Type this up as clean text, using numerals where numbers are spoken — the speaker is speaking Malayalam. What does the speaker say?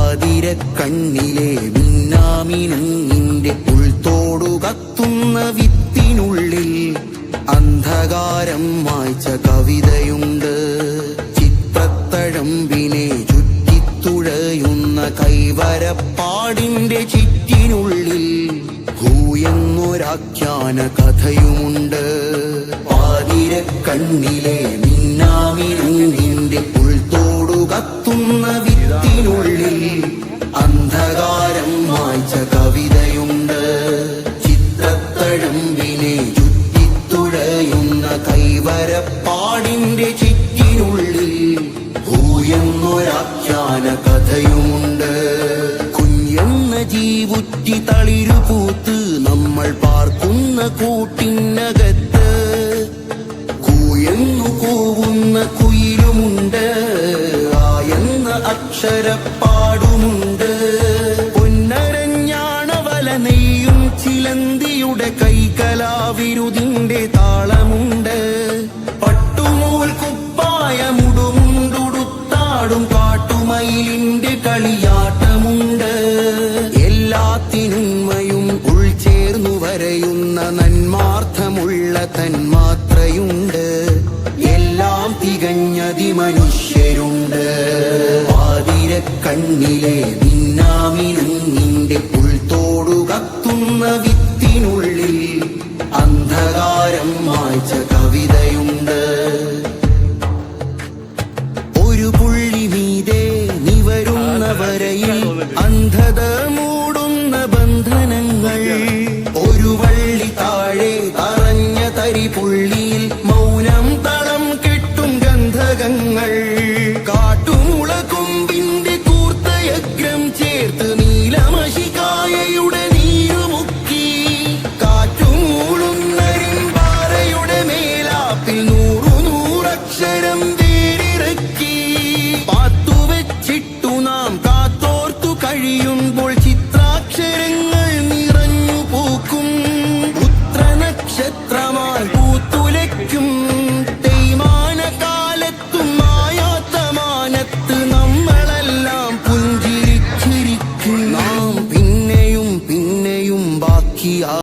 പാതിരക്കണ്ണിലെ മിന്നാമിനുങ്ങിന്റെ ഉൾത്തോടു കത്തുന്ന വിത്തിനുള്ളിൽ അന്ധകാരം മായ്ച്ച കവിതയുണ്ട്. ചിത്രത്തഴമ്പിനെ ചുറ്റിത്തുഴയുന്ന കൈവരപ്പാടിന്റെ ചിറ്റിനുള്ളിൽ ഭൂയെന്നൊരാഖ്യാന കഥയുമുണ്ട്. പാതിരക്കണ്ണിലെ മിന്നാമിനുങ്ങിന്റെ ഉൾത്തോടു കത്തുന്ന വിത്തിനുള്ളിൽ അന്ധകാരം മായ്ച്ച കവിതയുണ്ട്. ചിത്രത്തഴമ്പിനെ ചുറ്റിത്തുഴയുന്ന കൈവരപ്പാടിന്റെ ചിറ്റിനുള്ളിൽ ഭൂയെന്നൊരാഖ്യാന കഥയുമുണ്ട്. കുഞ്ഞെന്ന ജീവുറ്റി തളിരുപൂത്ത് നമ്മൾ പാർക്കുന്ന കൂട്ടിനകത്ത് കൂയെന്നു കൂവുന്ന കുയിലുമുണ്ട്. ആയെന്ന അക്ഷരപ്പാടുമുണ്ട്. പൊന്നരഞ്ഞാണവല നെയ്യും ചിലന്തിയുടെ കൈകലാവിരുതിന്റെ താളമുണ്ട്. പട്ടുനൂൽ കുപ്പായമുടുമുണ്ടുടുത്താടും കാട്ടുമയിലിന്റെ കളിയാട്ടമുണ്ട്. എല്ലാത്തിനുന്മയും ഉൾച്ചേർന്നു വരയുന്ന നന്മാർത്ഥമുള്ള തന്മാത്രയുണ്ട്. എല്ലാം തികഞ്ഞതിമനുഷ്യരുണ്ട്. പാതിരക്കണ്ണിലെ മിന്നാമിനുങ്ങിന്റെ ഉൾത്തോടു കത്തുന്ന വിത്തിനുള്ളിൽ അന്ധകാരം മായ്ച്ച കവിതയുണ്ട്. ഒരു പുള്ളി മീതെ നിവരുന്ന വരയിൽ അന്ധത മൂടുന്ന ബന്ധനങ്ങൾ. ഒരു വള്ളി താഴെ തറഞ്ഞ തരിപുള്ളിയിൽ മൗനം തളം കെട്ടും ഗന്ധകങ്ങൾ. കാട്ടുമുളകൊമ്പിന്റെ കൂർത്തയഗ്രം ചേർത്ത് നീലമഷികായയുടെ നീരുമുക്കി കാറ്റുമൂളുന്നരിമ്പാറയുടെ മേലാപ്പിൽ നൂറക്ഷരം വേരിറക്കി. പാത്തുവെച്ചിട്ടു നാം കാത്തോർത്തു കഴിയുമ്പോൾ